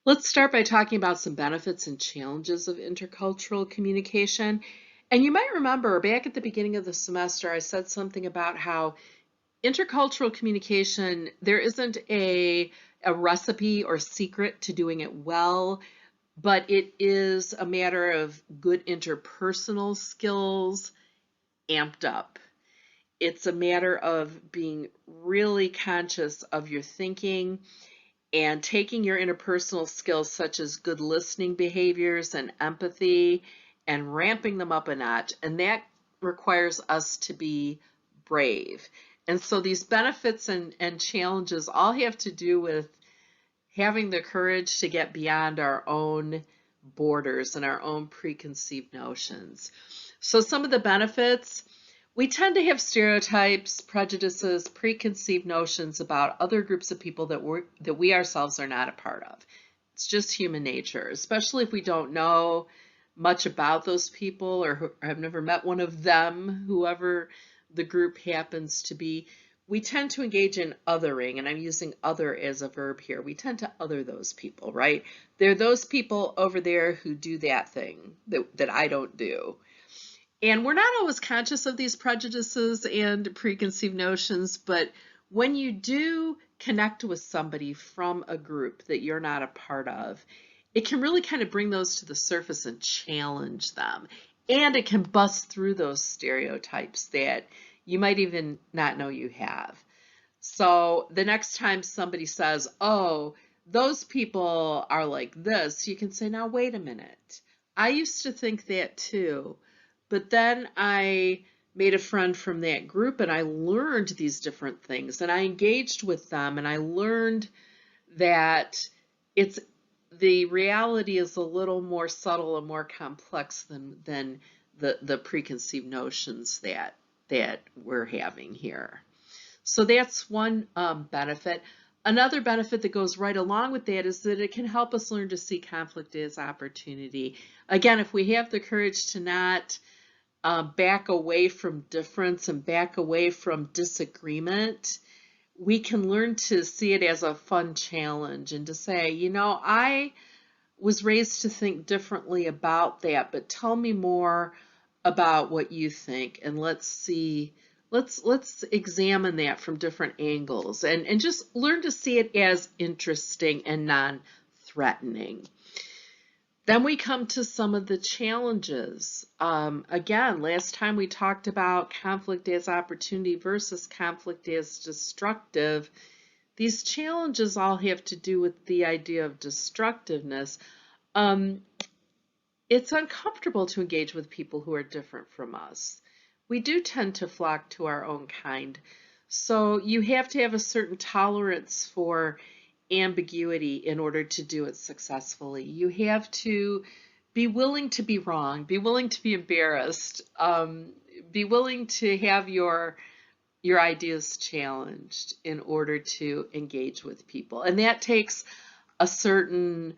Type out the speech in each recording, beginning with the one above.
Let's start by talking about some benefits and challenges of intercultural communication. And you might remember back at the beginning of the semester, I said something about how intercultural communication, there isn't a recipe or secret to doing it well, but it is a matter of good interpersonal skills amped up. It's a matter of being really conscious of your thinking and taking your interpersonal skills such as good listening behaviors and empathy and ramping them up a notch. And that requires us to be brave. And so these benefits and challenges all have to do with having the courage to get beyond our own borders and our own preconceived notions. So some of the benefits, we tend to have stereotypes, prejudices, preconceived notions about other groups of people that we ourselves are not a part of. It's just human nature, especially if we don't know much about those people or have never met one of them, whoever the group happens to be. We tend to engage in othering, and I'm using other as a verb here. We tend to other those people, right? They're those people over there who do that thing that I don't do. And we're not always conscious of these prejudices and preconceived notions, but when you do connect with somebody from a group that you're not a part of, it can really kind of bring those to the surface and challenge them. And it can bust through those stereotypes that you might even not know you have. So the next time somebody says, oh, those people are like this, you can say, now, wait a minute. I used to think that too. But then I made a friend from that group and I learned these different things and I engaged with them and I learned that the reality is a little more subtle and more complex than the preconceived notions that we're having here. So that's one benefit. Another benefit that goes right along with that is that it can help us learn to see conflict as opportunity. Again, if we have the courage to not back away from difference and back away from disagreement, we can learn to see it as a fun challenge and to say, you know, I was raised to think differently about that, but tell me more about what you think and let's see, let's examine that from different angles and just learn to see it as interesting and non-threatening. Then we come to some of the challenges. Again, last time we talked about conflict as opportunity versus conflict as destructive. These challenges all have to do with the idea of destructiveness. It's uncomfortable to engage with people who are different from us. We do tend to flock to our own kind. So you have to have a certain tolerance for ambiguity in order to do it successfully. You have to be willing to be wrong, be willing to be embarrassed, be willing to have your ideas challenged in order to engage with people. And that takes a certain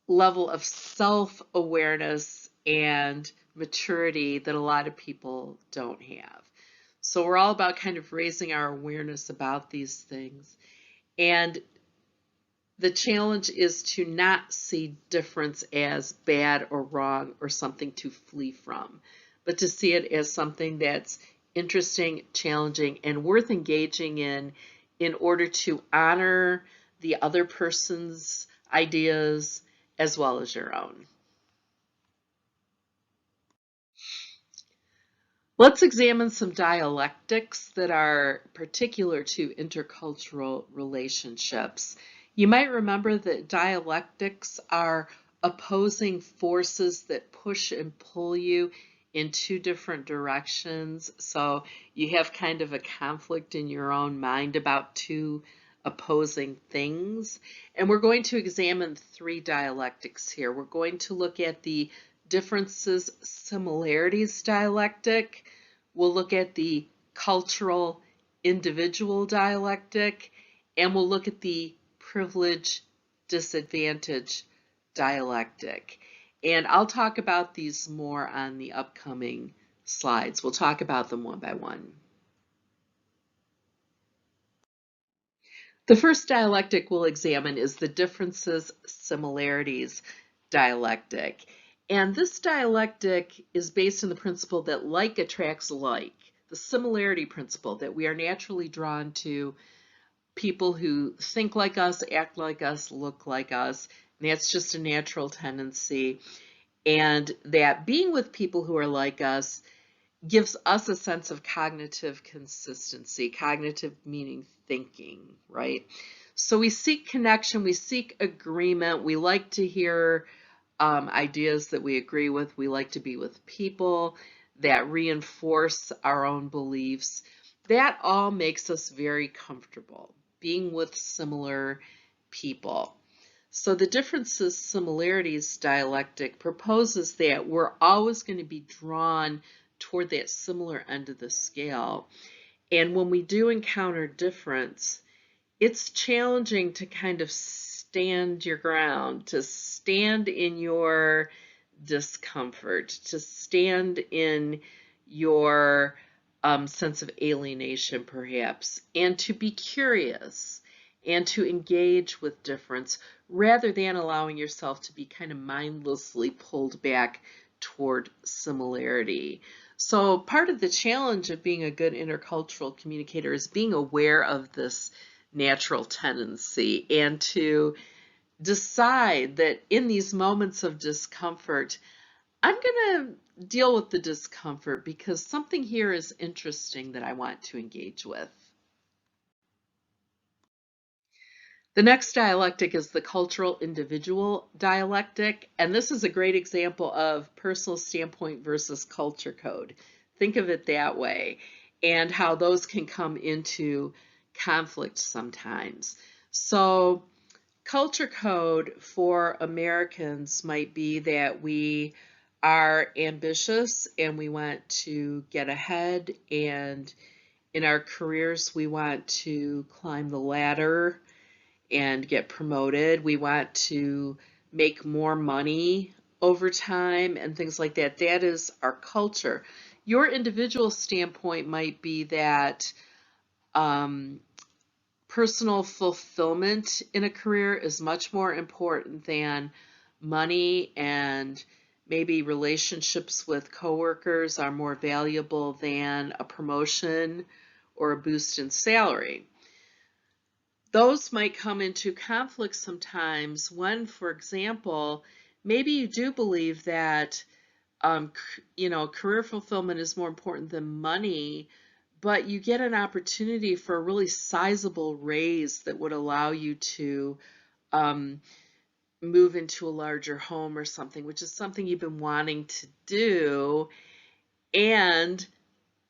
level of self-awareness and maturity that a lot of people don't have. So we're all about kind of raising our awareness about these things. And the challenge is to not see difference as bad or wrong or something to flee from, but to see it as something that's interesting, challenging, and worth engaging in order to honor the other person's ideas as well as your own. Let's examine some dialectics that are particular to intercultural relationships. You might remember that dialectics are opposing forces that push and pull you in two different directions. So you have kind of a conflict in your own mind about two opposing things. And we're going to examine three dialectics here. We're going to look at the differences, similarities dialectic. We'll look at the cultural individual dialectic, and we'll look at the privilege disadvantage dialectic. And I'll talk about these more on the upcoming slides. We'll talk about them one by one. The first dialectic we'll examine is the differences, similarities dialectic. And this dialectic is based on the principle that like attracts like, the similarity principle that we are naturally drawn to people who think like us, act like us, look like us. And that's just a natural tendency. And that being with people who are like us gives us a sense of cognitive consistency, cognitive meaning thinking, right? So we seek connection, we seek agreement, we like to hear ideas that we agree with, we like to be with people that reinforce our own beliefs. That all makes us very comfortable being with similar people. So the differences similarities dialectic proposes that we're always going to be drawn toward that similar end of the scale. And when we do encounter difference, it's challenging to kind of stand your ground, to stand in your discomfort, to stand in your sense of alienation, perhaps, and to be curious and to engage with difference rather than allowing yourself to be kind of mindlessly pulled back toward similarity. So part of the challenge of being a good intercultural communicator is being aware of this natural tendency and to decide that in these moments of discomfort, I'm going to deal with the discomfort because something here is interesting that I want to engage with. The next dialectic is the cultural individual dialectic, and this is a great example of personal standpoint versus culture code. Think of it that way, and how those can come into conflict sometimes. So, culture code for Americans might be that we are ambitious and we want to get ahead, and in our careers, we want to climb the ladder and get promoted. We want to make more money over time and things like that. That is our culture. Your individual standpoint might be that personal fulfillment in a career is much more important than money, and maybe relationships with coworkers are more valuable than a promotion or a boost in salary. Those might come into conflict sometimes when, for example, maybe you do believe that career fulfillment is more important than money, but you get an opportunity for a really sizable raise that would allow you to move into a larger home or something, which is something you've been wanting to do. And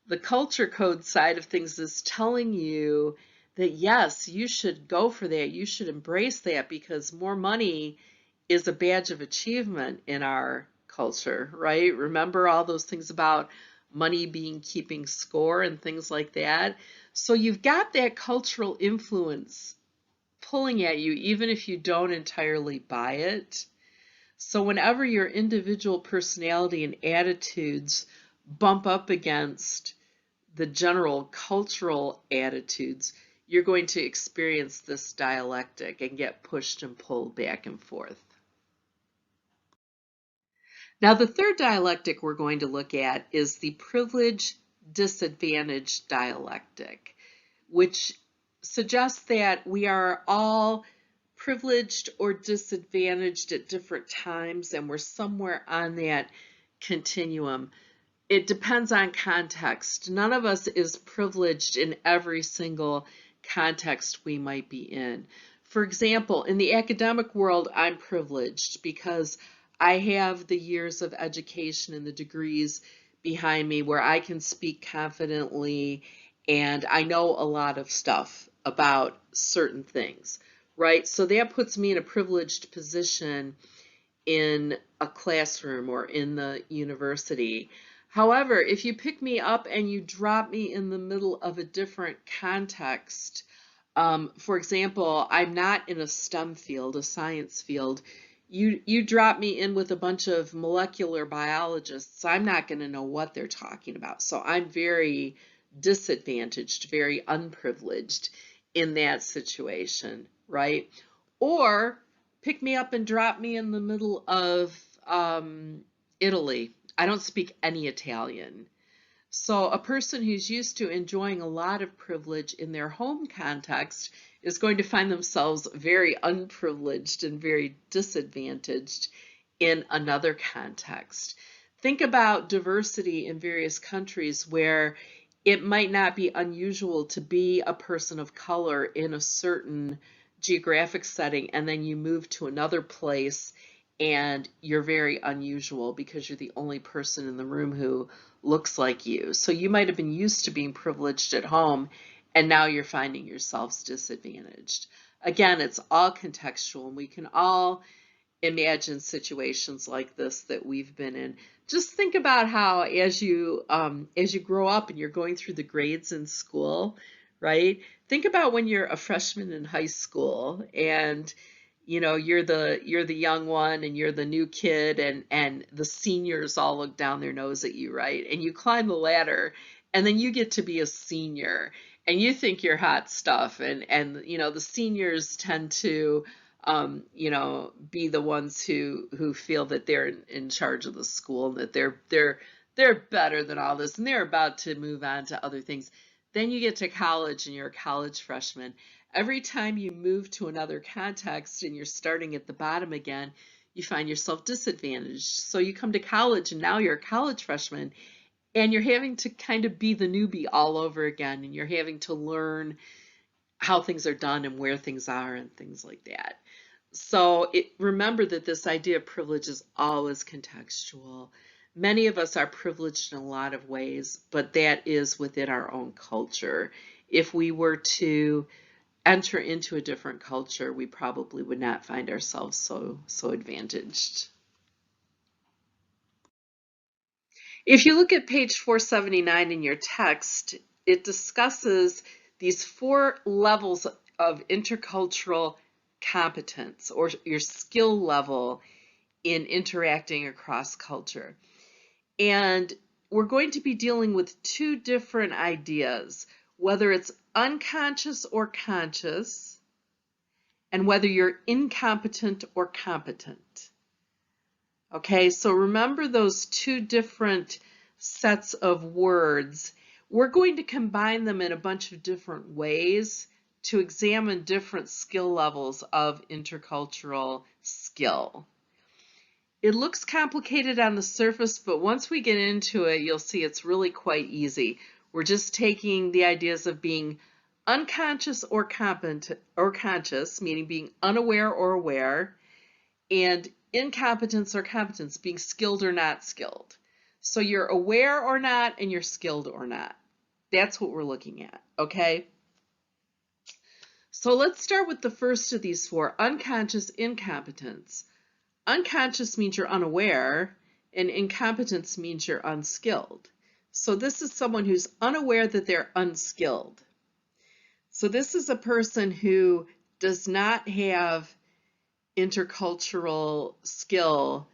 the culture code side of things is telling you that yes, you should go for that. You should embrace that because more money is a badge of achievement in our culture, right? Remember all those things about money being keeping score and things like that. So you've got that cultural influence pulling at you, even if you don't entirely buy it. So whenever your individual personality and attitudes bump up against the general cultural attitudes, you're going to experience this dialectic and get pushed and pulled back and forth. Now, the third dialectic we're going to look at is the privilege-disadvantage dialectic, which suggests that we are all privileged or disadvantaged at different times, and we're somewhere on that continuum. It depends on context. None of us is privileged in every single context we might be in. For example, in the academic world, I'm privileged because I have the years of education and the degrees behind me where I can speak confidently and I know a lot of stuff about certain things, right? So that puts me in a privileged position in a classroom or in the university. However, if you pick me up and you drop me in the middle of a different context, for example, I'm not in a STEM field, a science field. You drop me in with a bunch of molecular biologists, I'm not going to know what they're talking about. So I'm very disadvantaged, very unprivileged in that situation, right? Or pick me up and drop me in the middle of Italy. I don't speak any Italian. So a person who's used to enjoying a lot of privilege in their home context is going to find themselves very unprivileged and very disadvantaged in another context. Think about diversity in various countries where it might not be unusual to be a person of color in a certain geographic setting, and then you move to another place and you're very unusual because you're the only person in the room who looks like you. So you might have been used to being privileged at home, and now you're finding yourselves disadvantaged. Again, it's all contextual, and we can all imagine situations like this that we've been in. Just think about how as you grow up and you're going through the grades in school, right? Think about when you're a freshman in high school and you're the young one and you're the new kid, and the seniors all look down their nose at you, right? And you climb the ladder and then you get to be a senior and you think you're hot stuff, and the seniors tend to be the ones who feel that they're in charge of the school and that they're better than all this and they're about to move on to other things. Then you get to college and you're a college freshman. Every time you move to another context and you're starting at the bottom again, you find yourself disadvantaged. So you come to college and now you're a college freshman and you're having to kind of be the newbie all over again, and you're having to learn how things are done and where things are and things like that. So remember that this idea of privilege is always contextual. Many of us are privileged in a lot of ways, but that is within our own culture. If we were to enter into a different culture, we probably would not find ourselves so advantaged. If you look at page 479 in your text, it discusses these 4 levels of intercultural competence, or your skill level in interacting across culture. And we're going to be dealing with 2 different ideas, whether it's unconscious or conscious, and whether you're incompetent or competent. Okay, so remember those 2 different sets of words. We're going to combine them in a bunch of different ways to examine different skill levels of intercultural skill. It looks complicated on the surface, but once we get into it, you'll see it's really quite easy. We're just taking the ideas of being unconscious or competent or conscious, meaning being unaware or aware, and incompetence or competence, being skilled or not skilled. So you're aware or not, and you're skilled or not. That's what we're looking at, okay? So let's start with the first of these 4, unconscious incompetence. Unconscious means you're unaware, and incompetence means you're unskilled. So this is someone who's unaware that they're unskilled. So this is a person who does not have intercultural skill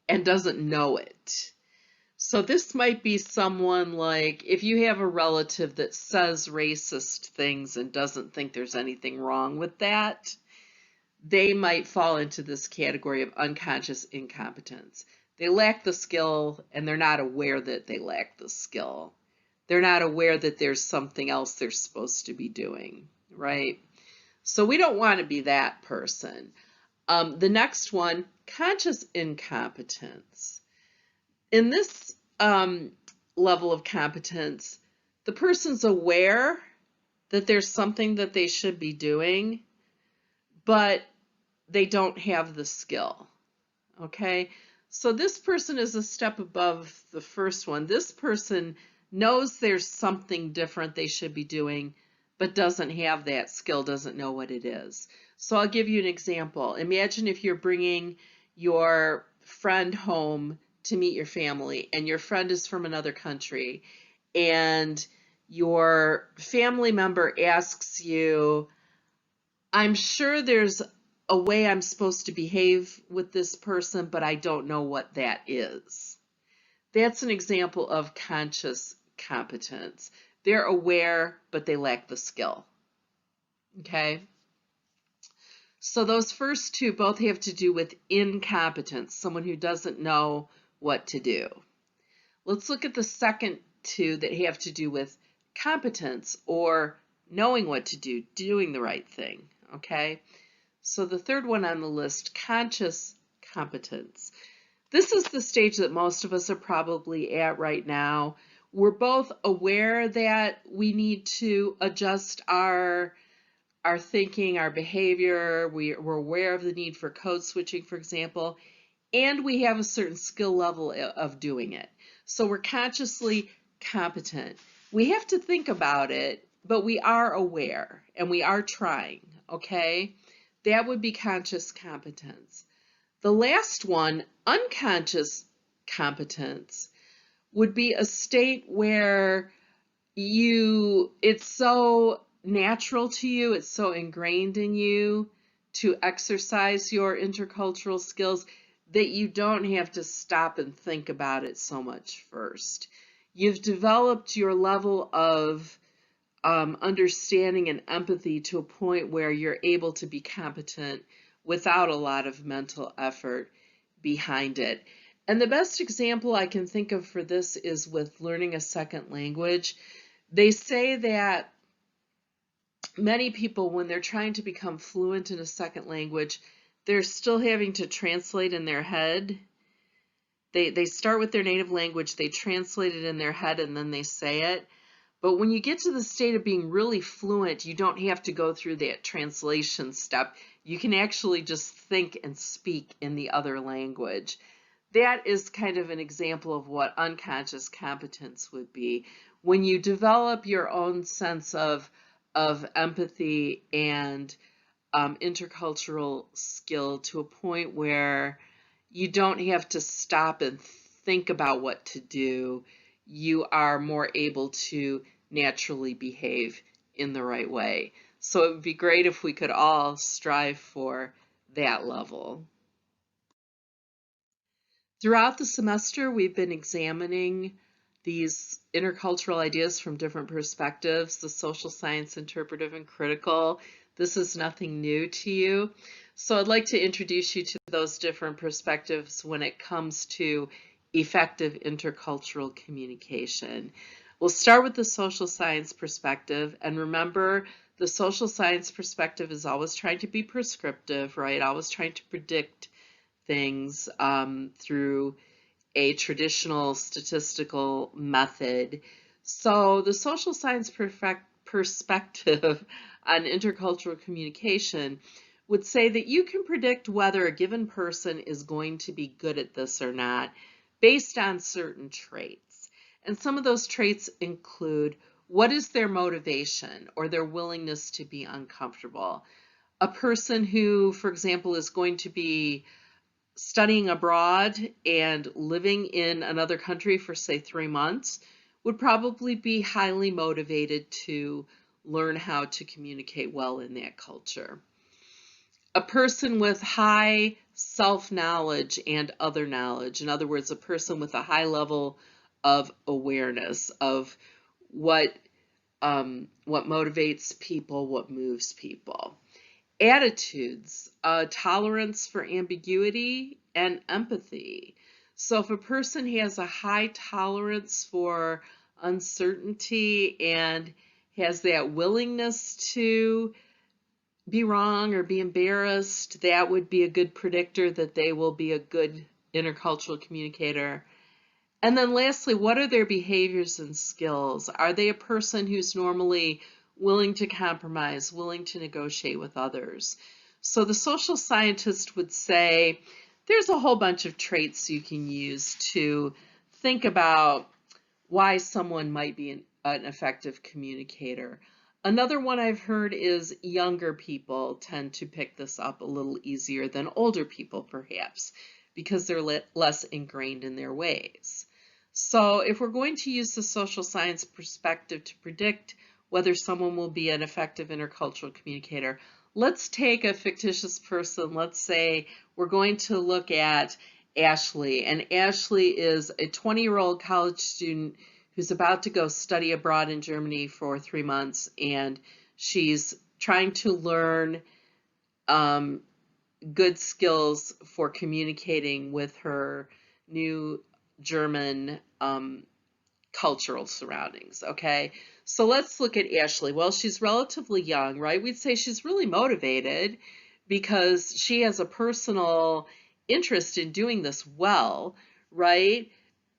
and doesn't know it. So this might be someone like, if you have a relative that says racist things and doesn't think there's anything wrong with that, they might fall into this category of unconscious incompetence. They lack the skill, and they're not aware that they lack the skill. They're not aware that there's something else they're supposed to be doing, right? So we don't want to be that person. The next one, conscious incompetence. In this level of competence, the person's aware that there's something that they should be doing, but they don't have the skill, okay? So this person is a step above the first one. This person knows there's something different they should be doing, but doesn't have that skill, doesn't know what it is. So I'll give you an example. Imagine if you're bringing your friend home to meet your family, and your friend is from another country, and your family member asks you, I'm sure there's a way I'm supposed to behave with this person, but I don't know what that is. That's an example of conscious competence. They're aware, but they lack the skill. Okay. So those first two both have to do with incompetence, someone who doesn't know what to do. Let's look at the second two that have to do with competence, or knowing what to do, doing the right thing. Okay. So the third one on the list, conscious competence. This is the stage that most of us are probably at right now. We're both aware that we need to adjust our thinking, our behavior. We're aware of the need for code switching, for example, and we have a certain skill level of doing it. So we're consciously competent. We have to think about it, but we are aware and we are trying, okay? That would be conscious competence. The last one, unconscious competence, would be a state where it's so natural to you, it's so ingrained in you to exercise your intercultural skills that you don't have to stop and think about it so much first. You've developed your level of understanding and empathy to a point where you're able to be competent without a lot of mental effort behind it. And the best example I can think of for this is with learning a second language. They say that many people, when they're trying to become fluent in a second language, they're still having to translate in their head. They start with their native language, they translate it in their head, and then they say it. But when you get to the state of being really fluent, you don't have to go through that translation step. You can actually just think and speak in the other language. That is kind of an example of what unconscious competence would be. When you develop your own sense of empathy and intercultural skill to a point where you don't have to stop and think about what to do, you are more able to naturally behave in the right way. So it would be great if we could all strive for that level. Throughout the semester, we've been examining these intercultural ideas from different perspectives, the social science, interpretive, and critical. This is nothing new to you. So I'd like to introduce you to those different perspectives when it comes to effective intercultural communication. We'll start with the social science perspective, and remember, the social science perspective is always trying to be prescriptive, right? Always trying to predict things through a traditional statistical method. So the social science perspective on intercultural communication would say that you can predict whether a given person is going to be good at this or not based on certain traits. And some of those traits include, what is their motivation or their willingness to be uncomfortable? A person who, for example, is going to be studying abroad and living in another country for, say, 3 months would probably be highly motivated to learn how to communicate well in that culture. A person with high self-knowledge and other knowledge, in other words, a person with a high level of awareness of what motivates people, what moves people. Attitudes, tolerance for ambiguity, and empathy. So if a person has a high tolerance for uncertainty and has that willingness to be wrong or be embarrassed, that would be a good predictor that they will be a good intercultural communicator. And then lastly, what are their behaviors and skills? Are they a person who's normally willing to compromise, willing to negotiate with others? So the social scientist would say there's a whole bunch of traits you can use to think about why someone might be an effective communicator. Another one I've heard is younger people tend to pick this up a little easier than older people, perhaps, because they're less ingrained in their ways. So if we're going to use the social science perspective to predict whether someone will be an effective intercultural communicator, let's take a fictitious person. Let's say we're going to look at Ashley, and Ashley is a 20-year-old college student who's about to go study abroad in Germany for 3 months, and she's trying to learn good skills for communicating with her new German cultural surroundings. Okay, so let's look at Ashley. Well, she's relatively young, right? We'd say she's really motivated because she has a personal interest in doing this well, right?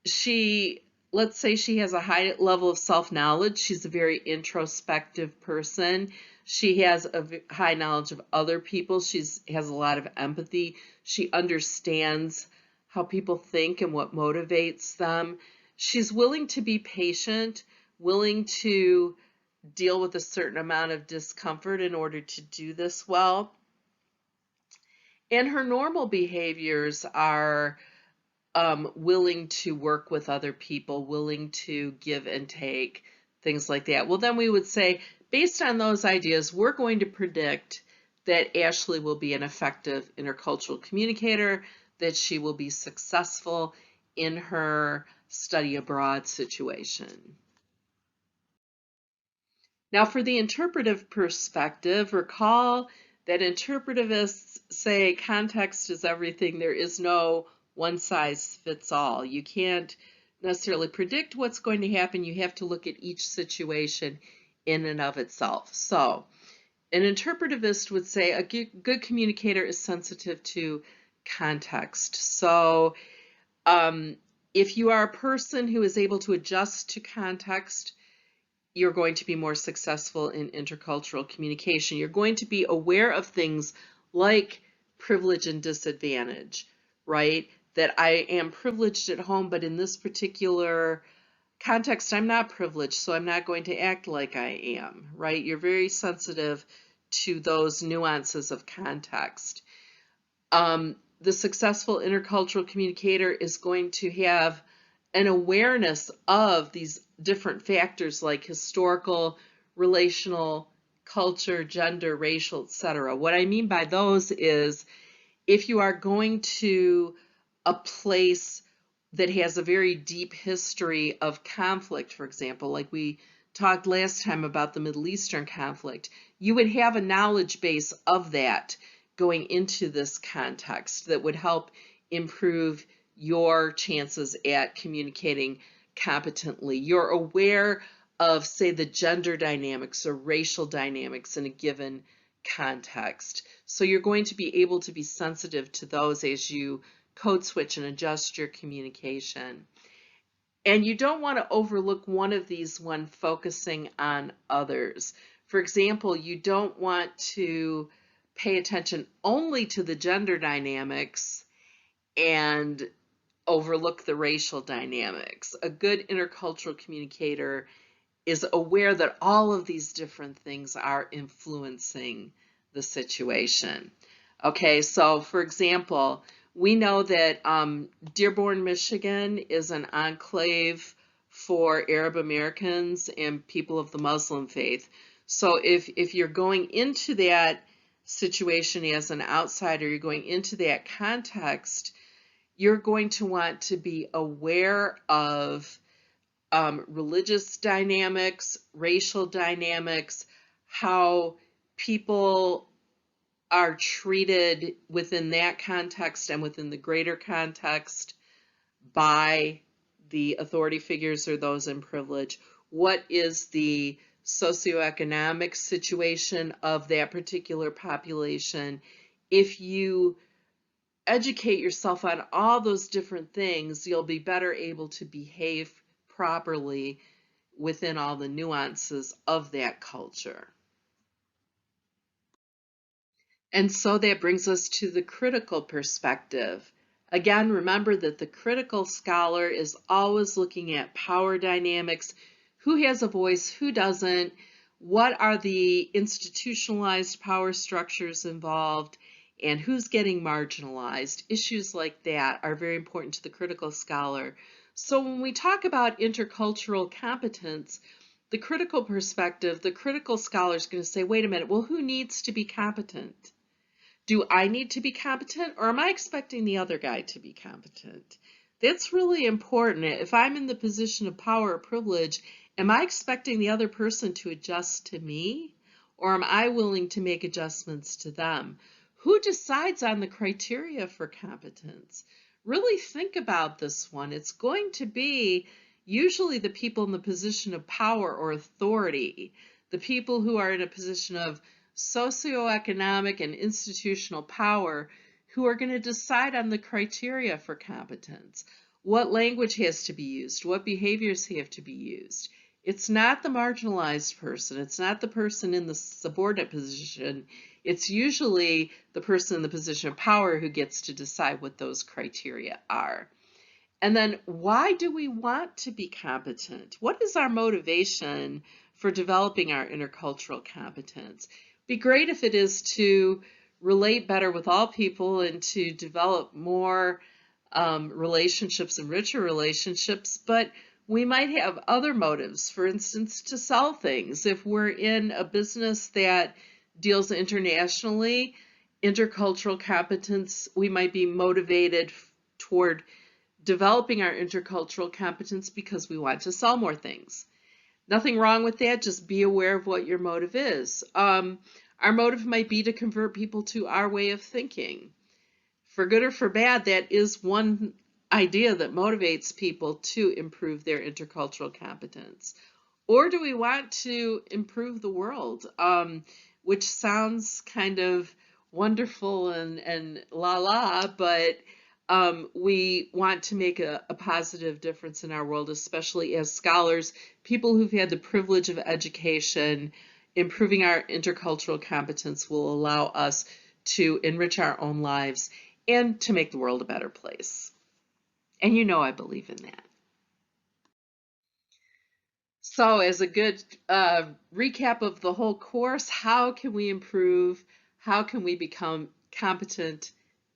She, let's say she has a high level of self-knowledge. She's a very introspective person. She has a high knowledge of other people. She has a lot of empathy. She understands how people think and what motivates them. She's willing to be patient, willing to deal with a certain amount of discomfort in order to do this well. And her normal behaviors are willing to work with other people, willing to give and take, things like that. Well, then we would say, based on those ideas, we're going to predict that Ashley will be an effective intercultural communicator, that she will be successful in her study abroad situation. Now, for the interpretive perspective, recall that interpretivists say context is everything. There is no one size fits all. You can't necessarily predict what's going to happen. You have to look at each situation in and of itself. So, an interpretivist would say a good communicator is sensitive to context. So, if you are a person who is able to adjust to context, you're going to be more successful in intercultural communication. You're going to be aware of things like privilege and disadvantage, right? That I am privileged at home, but in this particular context, I'm not privileged, so I'm not going to act like I am, right? You're very sensitive to those nuances of context. The successful intercultural communicator is going to have an awareness of these different factors like historical, relational, culture, gender, racial, etc. What I mean by those is if you are going to a place that has a very deep history of conflict, for example, like we talked last time about the Middle Eastern conflict, you would have a knowledge base of that going into this context that would help improve your chances at communicating competently. You're aware of, say, the gender dynamics or racial dynamics in a given context. So you're going to be able to be sensitive to those as you code switch and adjust your communication. And you don't want to overlook one of these when focusing on others. For example, you don't want to pay attention only to the gender dynamics and overlook the racial dynamics. A good intercultural communicator is aware that all of these different things are influencing the situation. Okay, so for example, we know that Dearborn, Michigan is an enclave for Arab Americans and people of the Muslim faith. So if you're going into that situation as an outsider, you're going into that context, you're going to want to be aware of religious dynamics, racial dynamics, how people are treated within that context and within the greater context by the authority figures or those in privilege. What is the socioeconomic situation of that particular population? If you educate yourself on all those different things, you'll be better able to behave properly within all the nuances of that culture. And so that brings us to the critical perspective. Again, remember that the critical scholar is always looking at power dynamics, who has a voice, who doesn't, what are the institutionalized power structures involved, and who's getting marginalized. Issues like that are very important to the critical scholar. So when we talk about intercultural competence, the critical perspective, the critical scholar is going to say, wait a minute, well, who needs to be competent? Do I need to be competent, or am I expecting the other guy to be competent? That's really important. If I'm in the position of power or privilege, am I expecting the other person to adjust to me? or am I willing to make adjustments to them? Who decides on the criteria for competence? Really think about this one. It's going to be usually the people in the position of power or authority, the people who are in a position of socioeconomic and institutional power, who are going to decide on the criteria for competence. What language has to be used? What behaviors have to be used? It's not the marginalized person. It's not the person in the subordinate position. It's usually the person in the position of power who gets to decide what those criteria are. And then, why do we want to be competent? What is our motivation for developing our intercultural competence? It'd be great if it is to relate better with all people and to develop more relationships and richer relationships, but we might have other motives, for instance, to sell things. If we're in a business that deals internationally, intercultural competence, we might be motivated toward developing our intercultural competence because we want to sell more things. Nothing wrong with that, just be aware of what your motive is. Our motive might be to convert people to our way of thinking. For good or for bad, that is one idea that motivates people to improve their intercultural competence. Or do we want to improve the world, which sounds kind of wonderful and la, but we want to make a positive difference in our world, especially as scholars, people who've had the privilege of education. Improving our intercultural competence will allow us to enrich our own lives and to make the world a better place. And you know I believe in that. So as a good recap of the whole course, how can we improve? How can we become competent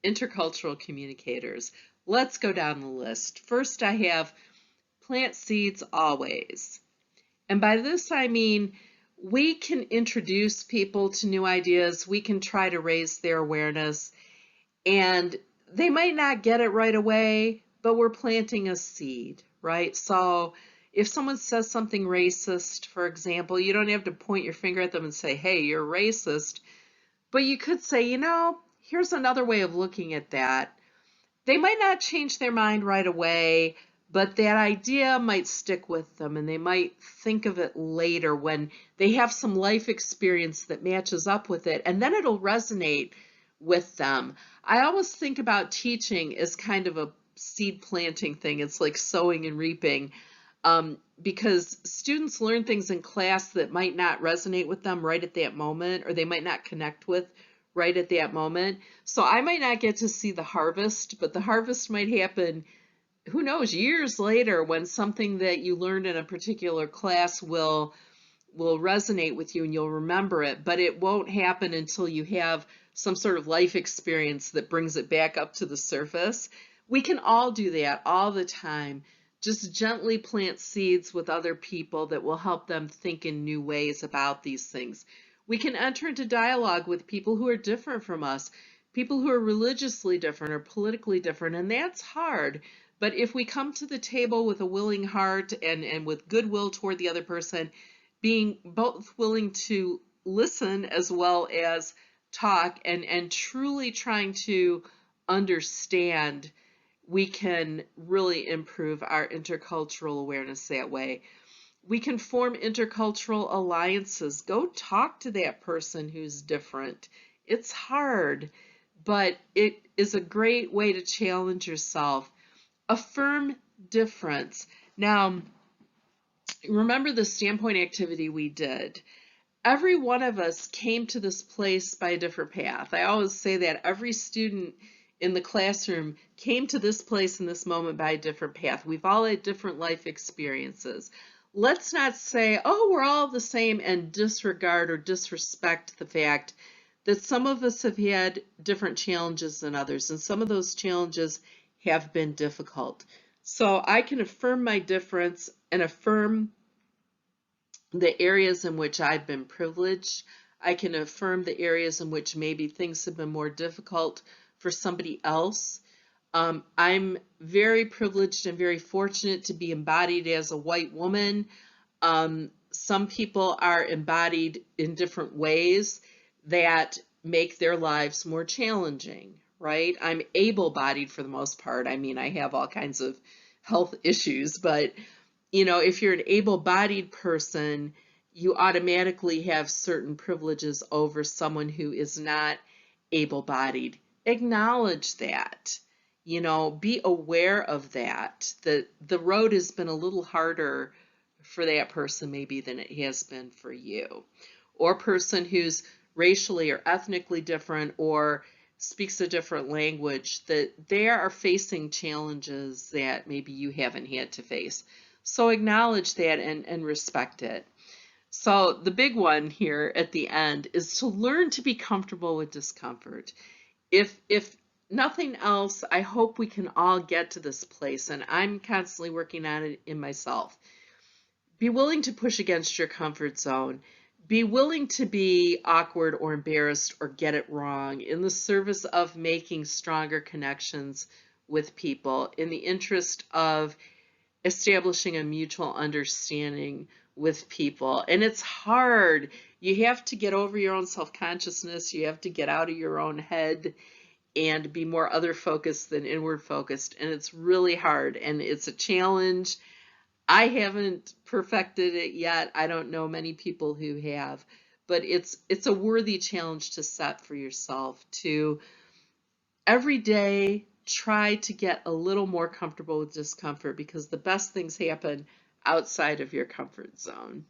intercultural communicators? Let's go down the list. First, I have plant seeds always. And by this, I mean we can introduce people to new ideas. We can try to raise their awareness. And they might not get it right away, but we're planting a seed, right? So if someone says something racist, for example, you don't have to point your finger at them and say, hey, you're racist. But you could say, you know, here's another way of looking at that. They might not change their mind right away, but that idea might stick with them, and they might think of it later when they have some life experience that matches up with it, and then it'll resonate with them. I always think about teaching as kind of a seed planting thing. It's like sowing and reaping, because students learn things in class that might not resonate with them right at that moment, or they might not connect with right at that moment. So I might not get to see the harvest, but the harvest might happen, who knows, years later, when something that you learned in a particular class will resonate with you and you'll remember it, but it won't happen until you have some sort of life experience that brings it back up to the surface. We can all do that all the time. Just gently plant seeds with other people that will help them think in new ways about these things. We can enter into dialogue with people who are different from us, people who are religiously different or politically different, and that's hard. But if we come to the table with a willing heart and with goodwill toward the other person, being both willing to listen as well as talk and truly trying to understand, we can really improve our intercultural awareness that way. We can form intercultural alliances. Go talk to that person who's different. It's hard, but it is a great way to challenge yourself. Affirm difference. Now, remember the standpoint activity we did. Every one of us came to this place by a different path. I always say that every student in the classroom came to this place in this moment by a different path. We've all had different life experiences. Let's not say, oh, we're all the same, and disregard or disrespect the fact that some of us have had different challenges than others, and some of those challenges have been difficult. So I can affirm my difference and affirm the areas in which I've been privileged. I can affirm the areas in which maybe things have been more difficult for somebody else. I'm very privileged and very fortunate to be embodied as a white woman. Some people are embodied in different ways that make their lives more challenging, right? I'm able-bodied for the most part. I mean, I have all kinds of health issues, but if you're an able-bodied person, you automatically have certain privileges over someone who is not able-bodied. Acknowledge that. Be aware of that. The road has been a little harder for that person maybe than it has been for you. Or a person who's racially or ethnically different or speaks a different language, that they are facing challenges that maybe you haven't had to face. So acknowledge that and respect it. So the big one here at the end is to learn to be comfortable with discomfort. If nothing else, I hope we can all get to this place, and I'm constantly working on it in myself. Be willing to push against your comfort zone. Be willing to be awkward or embarrassed or get it wrong in the service of making stronger connections with people, in the interest of establishing a mutual understanding with people. And it's hard. You have to get over your own self-consciousness. You have to get out of your own head and be more other focused than inward focused. And it's really hard. And it's a challenge. I haven't perfected it yet. I don't know many people who have, but it's a worthy challenge to set for yourself to every day try to get a little more comfortable with discomfort, because the best things happen outside of your comfort zone.